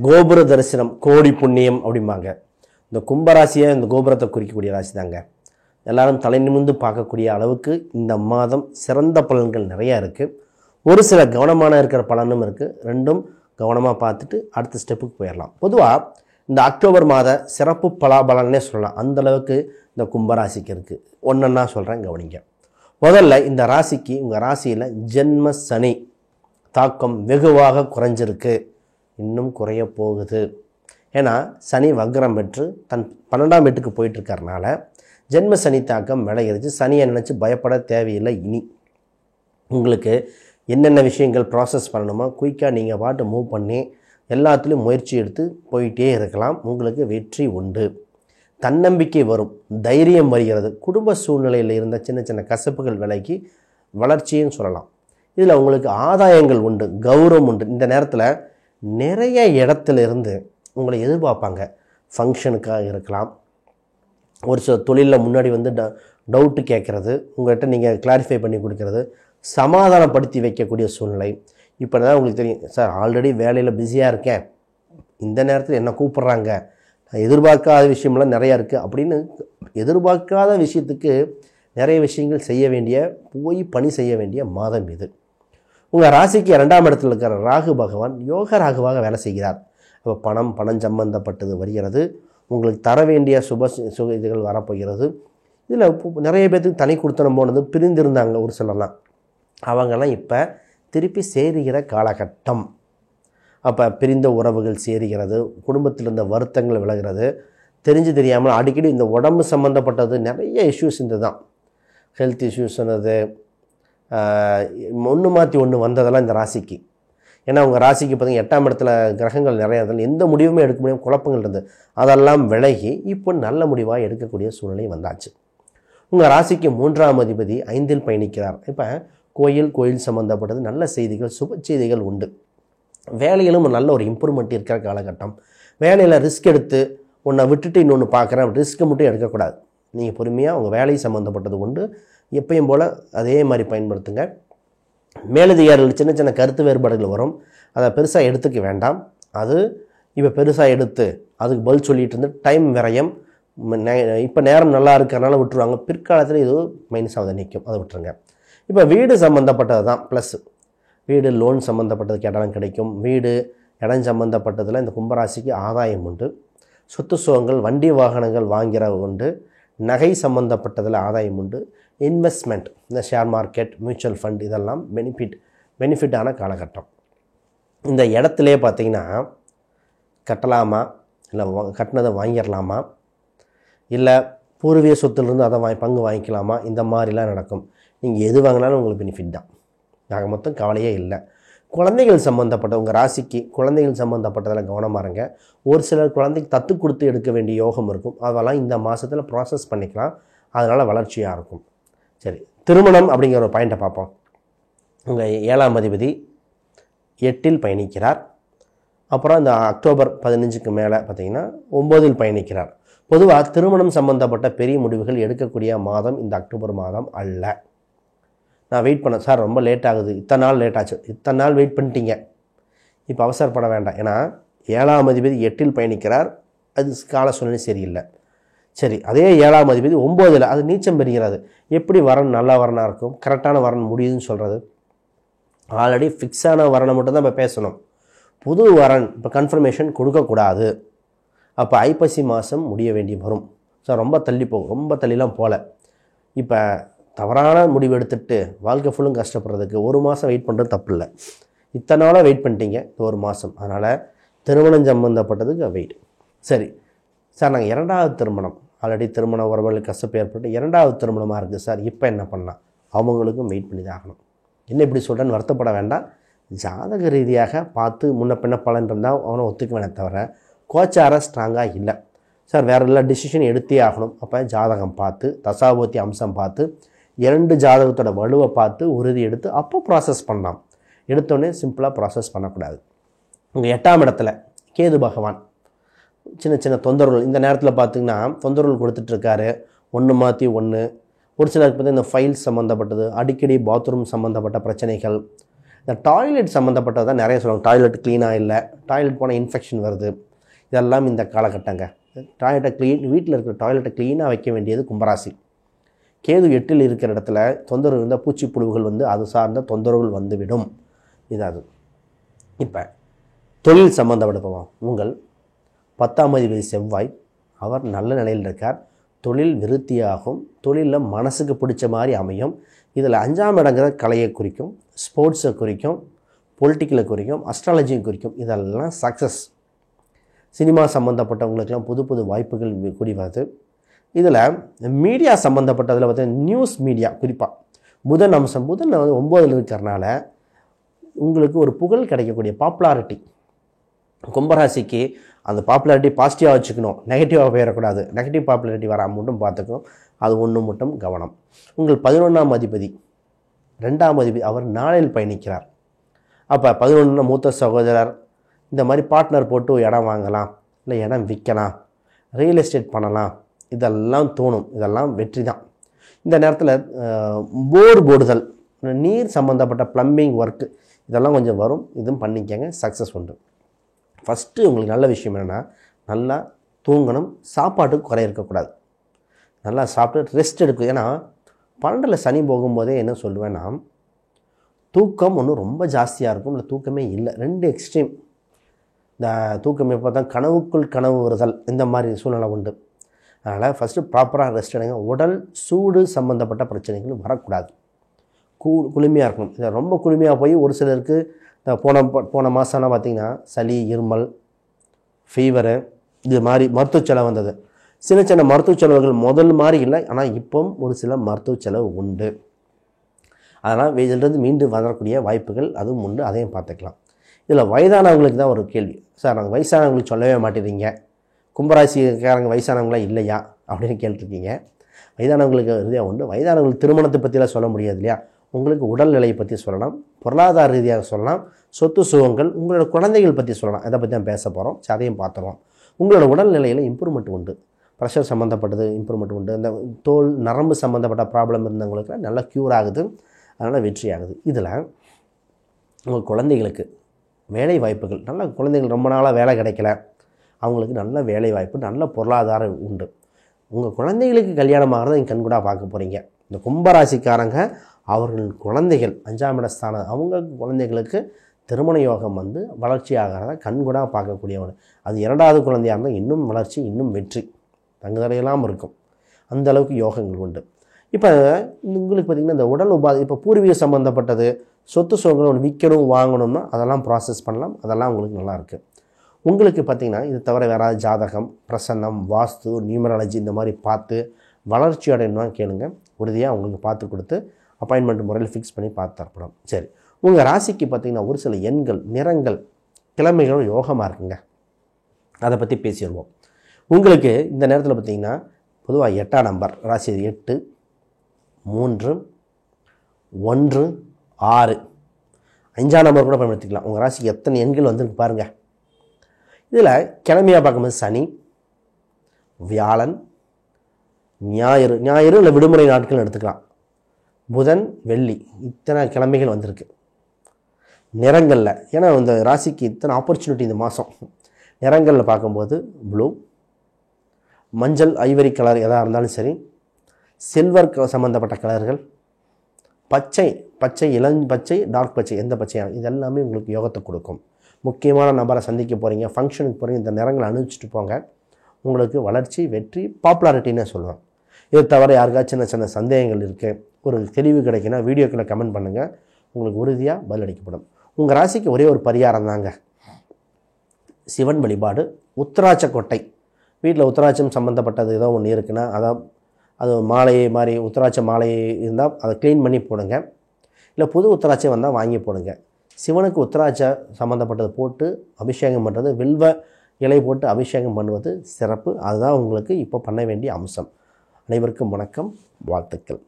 கோபுர தரிசனம் கோடி புண்ணியம் அப்படிம்பாங்க. இந்த கும்பராசியை இந்த கோபுரத்தை குறிக்கக்கூடிய ராசி தாங்க. எல்லாரும் தலை நிமிர்ந்து பார்க்கக்கூடிய அளவுக்கு இந்த மாதம் சிறந்த பலன்கள் நிறையா இருக்குது. ஒரு சில கவனமான இருக்கிற பலனும் இருக்குது. ரெண்டும் கவனமாக பார்த்துட்டு அடுத்த ஸ்டெப்புக்கு போயிடலாம். பொதுவாக இந்த அக்டோபர் மாத சிறப்பு பலாபலன்னே சொல்லலாம். அந்தளவுக்கு இந்த கும்பராசிக்கு இருக்குது. ஒன்றா சொல்கிறேன், கவனிங்க. முதல்ல இந்த ராசிக்கு உங்கள் ராசியில் ஜென்ம சனி தாக்கம் வெகுவாக குறைஞ்சிருக்கு, இன்னும் குறைய போகுது. ஏன்னா சனி வக்ரம் பெற்று தன் 12ஆம் வீட்டுக்கு போயிட்டுருக்கறனால ஜென்ம சனி தாக்கம் விளையிடுச்சு. சனியை நினச்சி பயப்பட தேவையில்லை. இனி உங்களுக்கு என்னென்ன விஷயங்கள் ப்ராசஸ் பண்ணணுமோ குயிக்காக நீங்கள் பாட்டு மூவ் பண்ணி எல்லாத்துலேயும் முயற்சி எடுத்து போயிட்டே இருக்கலாம். உங்களுக்கு வெற்றி உண்டு, தன்னம்பிக்கை வரும், தைரியம் வருகிறது. குடும்ப சூழ்நிலையில் இருந்த சின்ன சின்ன கசப்புகள் விலகி வளர்ச்சின்னு சொல்லலாம். இதில் உங்களுக்கு ஆதாயங்கள் உண்டு, கௌரவம் உண்டு. இந்த நேரத்தில் நிறைய இடத்துல இருந்து உங்களை எதிர்பார்ப்பாங்க. ஃபங்க்ஷனுக்காக இருக்கலாம், ஒரு சில தொழிலில் முன்னாடி வந்து டவுட்டு கேட்குறது, உங்கள்கிட்ட நீங்கள் கிளாரிஃபை பண்ணி கொடுக்கறது, சமாதானப்படுத்தி வைக்கக்கூடிய சூழ்நிலை. இப்போ தான் உங்களுக்கு தெரியும், சார் ஆல்ரெடி வேலையில் பிஸியாக இருக்கேன், இந்த நேரத்தில் என்ன கூப்பிட்றாங்க, எதிர்பார்க்காத விஷயம்லாம் நிறையா இருக்குது அப்படின்னு எதிர்பார்க்காத விஷயத்துக்கு நிறைய விஷயங்கள் செய்ய வேண்டிய, போய் பணி செய்ய வேண்டிய மாதம் இது. உங்கள் ராசிக்கு 2ஆம் இடத்துல இருக்கிற ராகு பகவான் யோக ராகுவாக வேலை செய்கிறார். இப்போ பணம் சம்பந்தப்பட்டது வருகிறது. உங்களுக்கு தர வேண்டிய இதுகள் வரப்போகிறது. இதில் நிறைய பேர்த்துக்கு தனி கொடுத்தனம் போனது, பிரிந்திருந்தாங்க ஒரு சிலர்லாம், அவங்கெல்லாம் இப்போ திருப்பி சேருகிற காலகட்டம். அப்போ பிரிந்த உறவுகள் சேருகிறது, குடும்பத்தில் இருந்த வருத்தங்கள் விலகிறது. தெரிஞ்சு தெரியாமல் அடிக்கடி இந்த உடம்பு சம்மந்தப்பட்டது நிறைய இஷ்யூஸ் இந்த தான், ஹெல்த் இஷ்யூஸ் சொன்னது, ஒன்று மாற்றி ஒன்று வந்ததெல்லாம் இந்த ராசிக்கு. ஏன்னா உங்கள் ராசிக்கு பார்த்திங்கன்னா 8ஆம் இடத்துல கிரகங்கள் நிறையா இருந்தாலும் எந்த முடிவுமே எடுக்க முடியாமல் குழப்பங்கள் இருந்தது, அதெல்லாம் விலகி இப்போ நல்ல முடிவாக எடுக்கக்கூடிய சூழ்நிலை வந்தாச்சு. உங்கள் ராசிக்கு 3ஆம் அதிபதி 5இல் பயணிக்கிறார். இப்போ கோயில் சம்மந்தப்பட்டது நல்ல செய்திகள், சுப செய்திகள் உண்டு. வேலையிலும் நல்ல ஒரு இம்ப்ரூவ்மெண்ட் இருக்கிற காலகட்டம். வேலையில் ரிஸ்க் எடுத்து ஒன்றை விட்டுட்டு இன்னொன்று பார்க்குறேன், ரிஸ்க்கு மட்டும் எடுக்கக்கூடாது. நீங்கள் பொறுமையாக உங்கள் வேலை சம்மந்தப்பட்டது உண்டு, எப்பயும் போல் அதே மாதிரி பயன்படுத்துங்க. மேலதிகாரிகள் சின்ன சின்ன கருத்து வேறுபாடுகள் வரும், அதை பெருசாக எடுத்துக்க வேண்டாம். அது இப்போ பெருசாக எடுத்து அதுக்கு பதில் சொல்லிகிட்டு இருந்து டைம் விரயம். இப்போ நேரம் நல்லா இருக்கிறனால விட்டுருவாங்க, பிற்காலத்தில் இது மைனஸாக நிற்கும், அதை விட்டுருங்க. இப்போ வீடு சம்மந்தப்பட்டது தான் ப்ளஸ். வீடு லோன் சம்மந்தப்பட்டதுக்கு இடம் கிடைக்கும். வீடு இடம் சம்மந்தப்பட்டதில் இந்த கும்பராசிக்கு ஆதாயம் உண்டு. சொத்து சுகங்கள், வண்டி வாகனங்கள் வாங்கிற உண்டு. நகை சம்மந்தப்பட்டதில் ஆதாயம் உண்டு. இன்வெஸ்ட்மெண்ட், இந்த ஷேர் மார்க்கெட், மியூச்சுவல் ஃபண்ட், இதெல்லாம் பெனிஃபிட்டான காலகட்டம். இந்த இடத்துலையே பார்த்திங்கன்னா கட்டலாமா, இல்லை கட்டினதை வாங்கிடலாமா, இல்லை பூர்வீக சொத்துலேருந்து அதை பங்கு வாங்கிக்கலாமா, இந்த மாதிரிலாம் நடக்கும். நீங்கள் எது வாங்கினாலும் உங்களுக்கு பெனிஃபிட் தான், நாங்கள் மொத்தம் கவலையே இல்லை. குழந்தைகள் சம்மந்தப்பட்ட உங்கள் ராசிக்கு குழந்தைகள் சம்மந்தப்பட்டதில் கவனமாக இருங்க. ஒரு சிலர் குழந்தைக்கு தத்து கொடுத்து எடுக்க வேண்டிய யோகம் இருக்கும், அதெல்லாம் இந்த மாதத்தில் ப்ராசஸ் பண்ணிக்கலாம், அதனால் வளர்ச்சியாக இருக்கும். சரி, திருமணம் அப்படிங்கிற ஒரு பாயிண்ட்டை பார்ப்போம். உங்கள் 7ஆம் அதிபதி 8இல் பயணிக்கிறார். அப்புறம் இந்த அக்டோபர் 15க்கு மேலே பார்த்திங்கன்னா 9இல் பயணிக்கிறார். பொதுவாக திருமணம் சம்மந்தப்பட்ட பெரிய முடிவுகள் எடுக்கக்கூடிய மாதம் இந்த அக்டோபர் மாதம் அல்ல. நான் வெயிட் பண்ணேன் சார், ரொம்ப லேட் ஆகுது, இத்தனை நாள் லேட் ஆச்சு, இத்தனை நாள் வெயிட் பண்ணிட்டீங்க, இப்போ அவசரப்பட வேண்டாம். ஏன்னா 7ஆம் அதிபதி 8இல் பயணிக்கிறார், அது கால சூழ்நிலை சரியில்லை. சரி, அதே 7ஆம் அதிபதி 9இல், அது நீச்சம் பெறுகிறது. எப்படி வரன் நல்ல வரனாக இருக்கும், கரெக்டான வரன் முடியுதுன்னு சொல்கிறது? ஆல்ரெடி ஃபிக்ஸான வரனை மட்டும்தான் இப்போ பேசணும். புது வரன் இப்போ கன்ஃபர்மேஷன் கொடுக்கக்கூடாது. அப்போ ஐப்பசி மாதம் முடிய வேண்டி வரும். சார் ரொம்ப தள்ளி போகும், ரொம்ப தள்ளிலாம் போகல. இப்போ தவறான முடிவு எடுத்துகிட்டு வாழ்க்கை ஃபுல்லும் கஷ்டப்படுறதுக்கு ஒரு மாதம் வெயிட் பண்ணுறது தப்பு இல்லை. இத்தனை நாளாக வெயிட் பண்ணிட்டீங்க, ஒரு மாதம், அதனால் திருமணம் சம்மந்தப்பட்டதுக்கு வெயிட். சரி சார், நாங்கள் 2வது திருமணம், ஆல்ரெடி திருமண உறவுகளுக்கு கஷ்டம் ஏற்பட்டு 2வது திருமணமாக இருக்குது சார், இப்போ என்ன பண்ணலாம்? அவங்களுக்கும் வெயிட் பண்ணி தான் ஆகணும். என்ன இப்படி சொல்கிறேன்னு வருத்தப்பட வேண்டாம். ஜாதக ரீதியாக பார்த்து முன்ன பின்ன பலன் இருந்தால் அவனை ஒத்துக்க வேணே தவிர கோச்சார ஸ்ட்ராங்காக இல்லை. சார் வேறு எல்லா டிசிஷன் எடுத்தே ஆகணும். அப்போ ஜாதகம் பார்த்து, தசாபூர்த்தி அம்சம் பார்த்து, 2 ஜாதகத்தோட வலுவை பார்த்து உறுதி எடுத்து அப்போ ப்ராசஸ் பண்ணலாம். எடுத்தோடனே சிம்பிளாக ப்ராசஸ் பண்ணக்கூடாது. உங்கள் 8ஆம் இடத்துல கேது பகவான் சின்ன சின்ன தொந்தரவுகள் இந்த நேரத்தில் பார்த்திங்கன்னா தொந்தரவுகள் கொடுத்துட்ருக்காரு. ஒன்று மாற்றி ஒன்று. ஒரு சிலருக்கு பார்த்திங்கன்னா இந்த ஃபைல்ஸ் சம்மந்தப்பட்டது, அடிக்கடி பாத்ரூம் சம்மந்தப்பட்ட பிரச்சனைகள், இந்த டாய்லெட் சம்மந்தப்பட்டது தான் நிறைய சொல்லுவாங்க. டாய்லெட் க்ளீனாக இல்லை, டாய்லெட் போனால் இன்ஃபெக்ஷன் வருது. இதெல்லாம் இந்த காலகட்டங்க. டாய்லெட்டை வீட்டில் இருக்கிற டாய்லெட்டை க்ளீனாக வைக்க வேண்டியது கும்பராசி. கேது 8ல் இருக்கிற இடத்துல தொந்தரவு இருந்தால் பூச்சிப்புழுவுகள் அது சார்ந்த தொந்தரவுகள் வந்துவிடும். அது இப்போ தொழில் சம்மந்தப்பட்ட உங்கள் 10ஆம் அதிபதி செவ்வாய் அவர் நல்ல நிலையில் இருக்கார். தொழில் விருத்தியாகும், தொழிலில் மனசுக்கு பிடிச்ச மாதிரி அமையும். இதில் 5ஆம் இடங்கிற கலையை குறிக்கும், ஸ்போர்ட்ஸை குறிக்கும், பொலிட்டிக்கலை குறிக்கும், அஸ்ட்ராலஜியை குறிக்கும். இதெல்லாம் சக்ஸஸ். சினிமா சம்மந்தப்பட்டவங்களுக்கெல்லாம் புது புது வாய்ப்புகள் கூடி வருது. இதில் மீடியா சம்மந்தப்பட்டதில் பார்த்தீங்கன்னா நியூஸ் மீடியா குறிப்பாக புதன் அம்சம், புதன் 9ல் இருக்கிறனால உங்களுக்கு ஒரு புகழ் கிடைக்கக்கூடிய பாப்புலாரிட்டி. கும்பராசிக்கு அந்த பாப்புலாரிட்டி பாசிட்டிவாக வச்சுக்கணும், நெகட்டிவாக போயிடக்கூடாது. நெகட்டிவ் பாப்புலாரிட்டி வராமல் மட்டும் பார்த்துக்கணும். அது ஒன்று மட்டும் கவனம். உங்கள் 11ஆம் அதிபதி 2ஆம் அதிபதி அவர் நாளில் பயணிக்கிறார். அப்போ 11 மூத்த சகோதரர் இந்த மாதிரி பார்ட்னர் போட்டு இடம் வாங்கலாம், இல்லை இடம் விற்கலாம், ரியல் எஸ்டேட் பண்ணலாம், இதெல்லாம் தோணும். இதெல்லாம் வெற்றி தான். இந்த நேரத்தில் போர் போடுதல், நீர் சம்மந்தப்பட்ட ப்ளம்பிங் ஒர்க்கு இதெல்லாம் கொஞ்சம் வரும். இதுவும் பண்ணிக்கங்க, சக்ஸஸ் உண்டு. ஃபஸ்ட்டு உங்களுக்கு நல்ல விஷயம் என்னென்னா, நல்லா தூங்கணும், சாப்பாட்டுக்கு குறை இருக்கக்கூடாது. நல்லா சாப்பிட்டு ரெஸ்ட் எடுக்கும். ஏன்னா 12ல் சனி போகும்போதே என்ன சொல்லுவேன்னா, தூக்கம் ஒன்று ரொம்ப ஜாஸ்தியாக இருக்கும், இல்லை தூக்கமே இல்லை. 2 எக்ஸ்ட்ரீம். இந்த தூக்கம் எப்போ தான் கனவுக்குள் கனவு வருதல், இந்த மாதிரி சூழ்நிலை உண்டு. அதனால் ஃபஸ்ட்டு ப்ராப்பராக ரெஸ்ட் எடுங்க. உடல் சூடு சம்மந்தப்பட்ட பிரச்சனைகள் வரக்கூடாது. குளுமையாக இருக்கணும். இதை ரொம்ப குளுமையாக போய் ஒரு சிலருக்கு போன மாதம்லாம் பார்த்திங்கன்னா சளி, இருமல், ஃபீவரு, இது மாதிரி மருத்துவ செலவு வந்தது. சின்ன சின்ன மருத்துவ செலவுகள் முதல் மாதிரி இல்லை, ஆனால் இப்போவும் ஒரு சில மருத்துவ செலவு உண்டு. அதனால் இதிலிருந்து மீண்டும் வரக்கூடிய வாய்ப்புகள் அதுவும் உண்டு. அதையும் பார்த்துக்கலாம். இதில் வயதானவங்களுக்கு தான் ஒரு கேள்வி. சார் நாங்கள் வயசானவங்களுக்கு சொல்லவே மாட்டேறீங்க, கும்பராசிக்காரங்க வயசானவங்களாம் இல்லையா அப்படின்னு கேட்டிருக்கீங்க. வயதானவங்களுக்கு ரீதியாக உண்டு. வயதானவங்களுக்கு திருமணத்தை பற்றிலாம் சொல்ல முடியாது இல்லையா. உங்களுக்கு உடல்நிலையை பற்றி சொல்லலாம், பொருளாதார ரீதியாக சொல்லலாம், சொத்து சுகங்கள், உங்களோட குழந்தைகள் பற்றி சொல்லலாம். அதை பற்றி தான் பேச போகிறோம். அதையும் பார்த்துருவோம். உங்களோட உடல்நிலையில் இம்ப்ரூவ்மெண்ட் உண்டு. ப்ரெஷர் சம்மந்தப்பட்டது இம்ப்ரூவ்மெண்ட் உண்டு. இந்த தோல் நரம்பு சம்மந்தப்பட்ட ப்ராப்ளம் இருந்தவங்களுக்கு நல்லா க்யூர் ஆகுது. அதனால் வெற்றி ஆகுது. இதில் உங்கள் குழந்தைகளுக்கு வேலை வாய்ப்புகள், நல்ல குழந்தைகள் ரொம்ப நாளாக வேலை கிடைக்கல, அவங்களுக்கு நல்ல வேலை வாய்ப்பு, நல்ல பொருளாதாரம் உண்டு. உங்கள் குழந்தைகளுக்கு கல்யாணம் ஆகிறத நீங்கள் கண்கூடாக பார்க்க போகிறீங்க. இந்த கும்பராசிக்காரங்க அவர்கள் குழந்தைகள் 5ஆம் இட ஸ்தானம், அவங்க குழந்தைகளுக்கு திருமண யோகம் வளர்ச்சி ஆகிறத கண்கூடாக பார்க்கக்கூடியவங்க. அது 2வது குழந்தையாக இருந்தால் இன்னும் வளர்ச்சி, இன்னும் வெற்றி தங்குதடையெல்லாம் இருக்கும். அந்த அளவுக்கு யோகங்கள் உண்டு. இப்போ உங்களுக்கு பார்த்திங்கன்னா இந்த உடல் உபாதை, இப்போ பூர்வீக சம்மந்தப்பட்டது, சொத்து சுகங்கள் ஒன்று விற்கணும் வாங்கணும்னா அதெல்லாம் ப்ராசஸ் பண்ணலாம். அதெல்லாம் உங்களுக்கு நல்லாயிருக்கு. உங்களுக்கு பார்த்திங்கன்னா இது தவிர வேறு ஜாதகம், பிரசன்னம், வாஸ்து, நியூமராலஜி இந்த மாதிரி பார்த்து வளர்ச்சி அடையணும்னா கேளுங்க. உறுதியாக உங்களுக்கு பார்த்து கொடுத்து அப்பாயின்மெண்ட் முறையில் ஃபிக்ஸ் பண்ணி பார்த்து தரப்படும். சரி, உங்கள் ராசிக்கு பார்த்திங்கன்னா ஒரு சில எண்கள், நிறங்கள், கிழமைகளும் யோகமாக இருக்குங்க. அதை பற்றி பேசிடுவோம். உங்களுக்கு இந்த நேரத்தில் பார்த்திங்கன்னா பொதுவாக 8ஆம் நம்பர் ராசி 8, 3, 1, 6, 5ஆம் நம்பர் கூட பயன்படுத்திக்கலாம். உங்கள் ராசிக்கு எத்தனை எண்கள் வந்துருக்கு பாருங்கள். இதில் கிழமையாக பார்க்கும்போது சனி, வியாழன், ஞாயிறு இல்லை விடுமுறை நாட்கள் எடுத்துக்கலாம், புதன், வெள்ளி, இத்தனை கிழமைகள் வந்திருக்கு. நிறங்களில் ஏன்னா இந்த ராசிக்கு இத்தனை ஆப்பர்ச்சுனிட்டி இந்த மாதம். நிறங்களில் பார்க்கும்போது ப்ளூ, மஞ்சள், ஐவரி கலர் எதாக இருந்தாலும் சரி, சில்வர் சம்மந்தப்பட்ட கலர்கள், பச்சை, இளம்பச்சை, டார்க் பச்சை, எந்த பச்சையாக இது எல்லாமே உங்களுக்கு யோகத்தை கொடுக்கும். முக்கியமான நபரை சந்திக்க போகிறீங்க, ஃபங்க்ஷனுக்கு போகிறீங்க, இந்த நிறங்களை அனுப்பிச்சிட்டு போங்க. உங்களுக்கு வளர்ச்சி, வெற்றி, பாப்புலாரிட்டின்னு சொல்லுவேன். இது தவிர யாருக்காச்சும் சின்ன சந்தேகங்கள் இருக்குது, ஒரு தெளிவு கிடைக்குன்னா வீடியோக்களை கமெண்ட் பண்ணுங்கள். உங்களுக்கு உறுதியாக பதிலளிக்கப்படும். உங்கள் ராசிக்கு ஒரே ஒரு பரிகாரம் தாங்க, சிவன் வழிபாடு. உத்திராட்ச கொட்டை, வீட்டில் உத்திராட்சம் சம்மந்தப்பட்டது ஏதோ ஒன்று இருக்குன்னா அது மாலை மாதிரி உத்திராட்ச மாலை இருந்தால் அதை க்ளீன் பண்ணி போடுங்க. இல்லை புது உத்திராட்சம் வந்தால் வாங்கி போடுங்க. சிவனுக்கு உத்திராட்ச சம்மந்தப்பட்டது போட்டு அபிஷேகம் பண்ணுறது, வில்வ இலை போட்டு அபிஷேகம் பண்ணுவது சிறப்பு. அதுதான் உங்களுக்கு இப்போ பண்ண வேண்டிய அம்சம். அனைவருக்கும் வணக்கம், வாழ்த்துக்கள்.